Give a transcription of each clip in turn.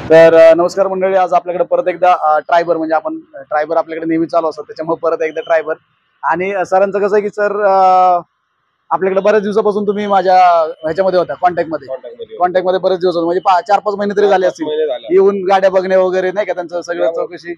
तर नमस्कार मंडळी, आज आपल्याकडे परत एकदा ट्रायबर म्हणजे आपण ट्रायबर आपल्याकडे नेहमी चालू असतात, त्याच्यामुळे परत एकदा ट्रायबर. आणि सरांचं कसं आहे की सर आपल्याकडे बऱ्याच दिवसापासून तुम्ही माझ्या ह्याच्यामध्ये होता कॉन्टॅक्टमध्ये बरेच दिवस होते, म्हणजे 4-5 महिने तरी झाले असतील येऊन गाड्या बघणे वगैरे, नाही का, त्यांचं सगळं चौकशी.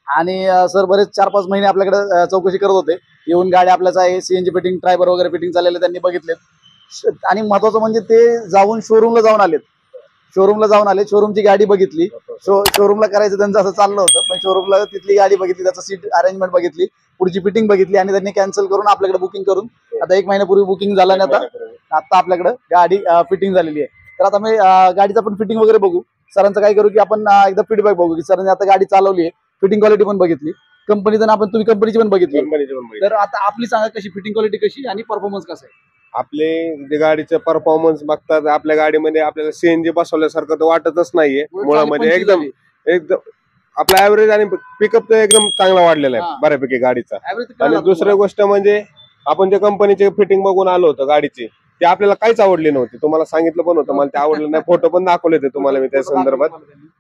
आणि सर बरेच 4-5 महिने आपल्याकडे चौकशी करत होते, येऊन गाड्या आपल्याचा आहे सीएनजी फिटिंग ट्रायबर वगैरे फिटिंग चाललेले त्यांनी बघितलेत. आणि महत्वाचं म्हणजे ते जाऊन शोरूमला जाऊन आले, शोरूमची गाडी बघितली. शोरूमला करायचं त्यांचं असं चाललं होतं, पण शोरूमला तिथली गाडी बघितली, त्याचं सीट अरेंजमेंट बघितली, पुढची फिटिंग बघितली आणि त्यांनी कॅन्सल करून आपल्याकडे बुकिंग करून आता 1 महिन्यापूर्वी बुकिंग झालं आणि आता आपल्याकडे गाडी फिटिंग झालेली आहे. तर आता मी गाडीचं पण फिटिंग वगैरे बघू. सरांचं काय करू की आपण एकदा फीडबॅक बघू की सरांनी आता गाडी चालवली आहे, फिटिंग क्वालिटी पण बघितली, कंपनीचं आपण तुम्ही कंपनीची पण बघितली. तर आता आपली सांगा कशी फिटिंग क्वालिटी कशी आणि परफॉर्मन्स कसं आहे. आपले जे गाडीचे परफॉर्मन्स बघतात, आपल्या गाडीमध्ये आपल्याला सीएनजी बसवल्यासारखं तर वाटतच नाहीये. मुळामध्ये एकदम आपला ऍव्हरेज आणि पिकअप तर एकदम चांगला वाढलेला आहे बऱ्यापैकी गाडीचा. आणि दुसरी गोष्ट म्हणजे आपण जे कंपनीचे फिटिंग बघून आलो होतो गाडीची, ते आपल्याला काहीच आवडली नव्हती. तुम्हाला सांगितलं पण होतं, मला ते आवडलं नाही. फोटो पण दाखवले होते तुम्हाला मी त्या संदर्भात.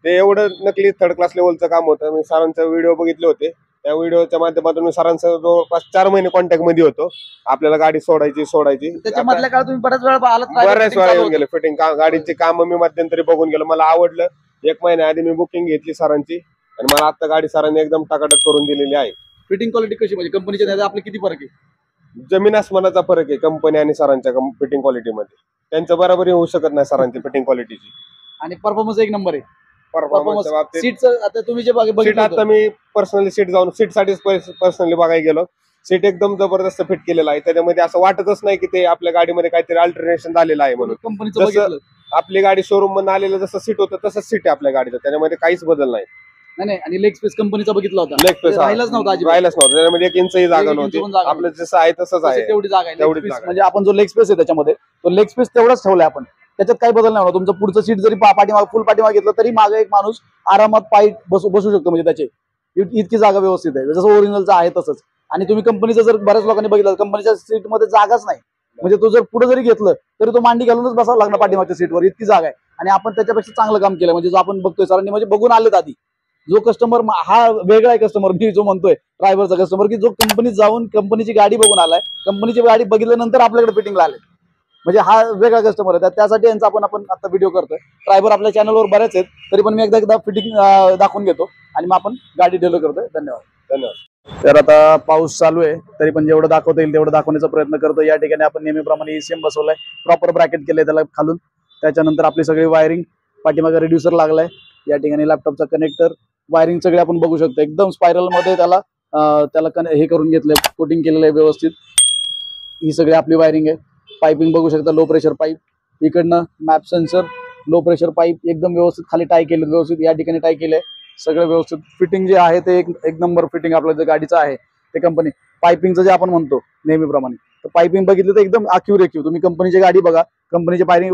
ते एवढं नकली थर्ड क्लास लेवलचं काम होतं. मी सरांचे व्हिडिओ बघितले होते, त्या व्हिडिओच्या माध्यमातून मी सरांचा जवळपास 4 महिने कॉन्टॅक्ट मध्ये होतो. आपल्याला गाडी सोडायची त्याच्या मधल्या काळात तुम्ही बऱ्याच वेळा येऊन गेले. फिटिंग गाडीची काम मी मध्यंतरी बघून गेलो, मला आवडलं. 1 महिन्या आधी मी बुकिंग घेतली सरांची आणि मला आता गाडी सरांनी एकदम टाकाटक करून दिलेली आहे. फिटिंग क्वालिटी कशी म्हणजे कंपनीच्या आपले किती फरक आहे? जमीन आसमानाचा फरक आहे कंपनी आणि सरांच्या फिटिंग क्वालिटीमध्ये. त्यांच्या बरोबरी होऊ शकत नाही सरांची फिटिंग क्वालिटीची. आणि परफॉर्मन्स 1 नंबर आहे. परफॉर्मन्सच्या बाबतीत सीटचं आता तुम्ही जे सीट आता मी पर्सनली सीट जाऊन सीट साठी पर्सनली बघायला गेलो. सीट एकदम जबरदस्त फिट केलेला आहे. त्याच्यामध्ये असं वाटतच नाही की ते आपल्या गाडीमध्ये काहीतरी अल्टरनेशन झालेलं आहे म्हणून. कंपनीचं आपली गाडी शोरूम मधून आलेलं जसं सीट होतं तसंच सीट आहे आपल्या गाडीचं, त्याच्यामध्ये काहीच बदल नाही. आणि लेग स्पेस कंपनीचा बघितला होता, लेग स्पेस राहिलाच नव्हता, त्याच्यामध्ये 1 इंचही जागा नव्हती. आपलं जसं आहे तसंच आहे, तेवढी जागा आहे. म्हणजे आपण जो लेग स्पेस आहे त्याच्यामध्ये तो लेग स्पेस तेवढाच ठेवलाय आपण, त्याच्यात काही बदल नाही होणार. तुमचं पुढचं सीट जरी पाठीमाग फुल पाठीमाग घेतलं तरी मागे एक माणूस आरामात पाय बसू शकतो, म्हणजे त्याचे इतकी जागा व्यवस्थित आहे, जसं ओरिजिनलचं आहे तसंच. आणि तुम्ही कंपनीचं जर बऱ्याच लोकांनी बघितलं, कंपनीच्या सीटमध्ये जागाच नाही, म्हणजे तो जर पुढे जरी घेतलं तरी तो मांडी घालूनच बसावं लागणार पाठीमागच्या सीटवर, इतकी जागा आहे. आणि आपण त्याच्यापेक्षा चांगलं काम केलं, म्हणजे जो आपण बघतोय सरांनी म्हणजे बघून आलेत आधी. जो कस्टमर हा वेगळा आहे कस्टमर, मी जो म्हणतोय ड्रायव्हरचा कस्टमर, की जो कंपनीत जाऊन कंपनीची गाडी बघून आलाय, कंपनीची गाडी बघितल्यानंतर आपल्याकडे फिटिंगला आले, म्हणजे हा वेगळा कस्टमर आहे. त्यासाठी यांचा आपण आता व्हिडिओ करतोय. ड्रायव्हर आपल्या चॅनलवर बरेच आहेत, तरी पण मी एकदा फिटिंग दाखवून घेतो आणि मग आपण गाडी डिलिव्हर करतोय. धन्यवाद. तर आता पाऊस चालू आहे, तरी पण जेवढं दाखवता येईल तेवढं दाखवण्याचा प्रयत्न करतो. या ठिकाणी आपण नेहमीप्रमाणे ECM बसवलाय, प्रॉपर ब्रॅकेट केलंय त्याला खालून. त्याच्यानंतर आपली सगळी वायरिंग, पाठीमागे रिड्युसर लागलाय, या ठिकाणी लॅपटॉपचा कनेक्टर, वायरिंग सगळे आपण बघू शकतो. एकदम स्पायरल मध्ये त्याला हे करून घेतलंय, कोटिंग केलेलं आहे व्यवस्थित. ही सगळी आपली वायरिंग आहे. पाइपिंग बघू शकता, लो प्रेशर पाईप, इकडनं map sensor, low pressure pipe एकदम व्यवस्थित खाली टाय केले, व्यवस्थित या ठिकाणी टाय केलंय, सगळं व्यवस्थित. फिटिंग जे आहे ते एक नंबर फिटिंग आपलं जे गाडीचं आहे ते कंपनी. पाइपिंगचं जे आपण म्हणतो नेहमीप्रमाणे, तर पाइपिंग बघितलं तर एकदम रेखीव. तुम्ही कंपनीची गाडी बघा, कंपनीचे पायरिंग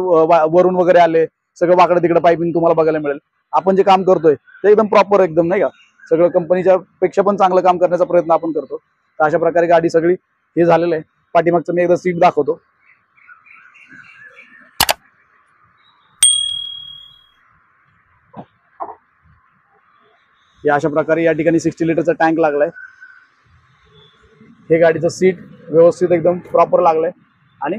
वरून वगैरे आले, सगळं वाकडं तिकडे पाइपिंग तुम्हाला बघायला मिळेल. आपण जे काम करतोय ते एकदम प्रॉपर, एकदम, नाही का, सगळं कंपनीच्या पेक्षा पण चांगलं काम करण्याचा प्रयत्न आपण करतो. तर अशा प्रकारे गाडी सगळी हे झालेलं आहे. पाठीमागचं मी एकदा सीट दाखवतो. या अशा प्रकारे या ठिकाणी 60 लिटरचा टँक लागलाय. हे गाडीचं सीट व्यवस्थित एकदम प्रॉपर लागलंय. आणि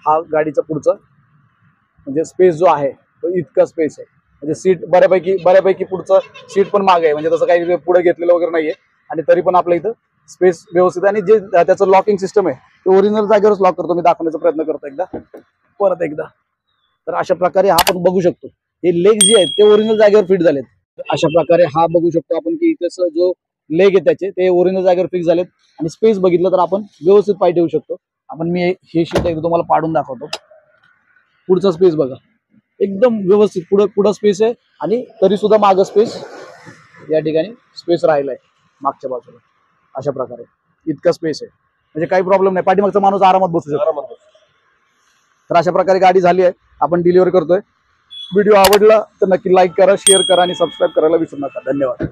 हा गाडीचा पुढचा म्हणजे स्पेस जो आहे तो इतका स्पेस आहे, म्हणजे सीट बऱ्यापैकी पुढचं सीट पण मागे आहे, म्हणजे तसं काही पुढे घेतलेलं वगैरे नाहीये. आणि तरी पण आपल्या इथं स्पेस व्यवस्थित आहे. आणि जे त्याचं लॉकिंग सिस्टम आहे ते ओरिजिनल जागेवरच लॉक करतो. मी दाखवण्याचा प्रयत्न करतो परत एकदा. तर अशा प्रकारे हा आपण बघू शकतो, हे लेग जे आहेत ते ओरिजिनल जागेवर फिट झालेत. अशा प्रकारे हा बघू शकतो आपण की इथं जो लेग आहे त्याचे ते ओरिजिनल जागेवर फिक्स झालेत. आणि स्पेस बघितलं तर आपण व्यवस्थित पाय ठेवू शकतो. मी हे शीट एकदा तुम्हाला पाडून दाखवतो. पुढचा स्पेस बघा, एकदम व्यवस्थित पुढं स्पेस आहे. आणि तरी सुद्धा मागं स्पेस, या ठिकाणी स्पेस राहिलाय मागच्या बाजूला. अशा प्रकारे इतका स्पेस आहे, म्हणजे काही प्रॉब्लेम नाही, पाठीमागचा माणूस आरामात बसू शकतो. तर अशा प्रकारे गाडी झाली आहे, आपण डिलिव्हर करतोय. व्हिडिओ आवडला तर नक्की लाईक करा, शेअर करा आणि सबस्क्राईब करायला विसरू नका. धन्यवाद.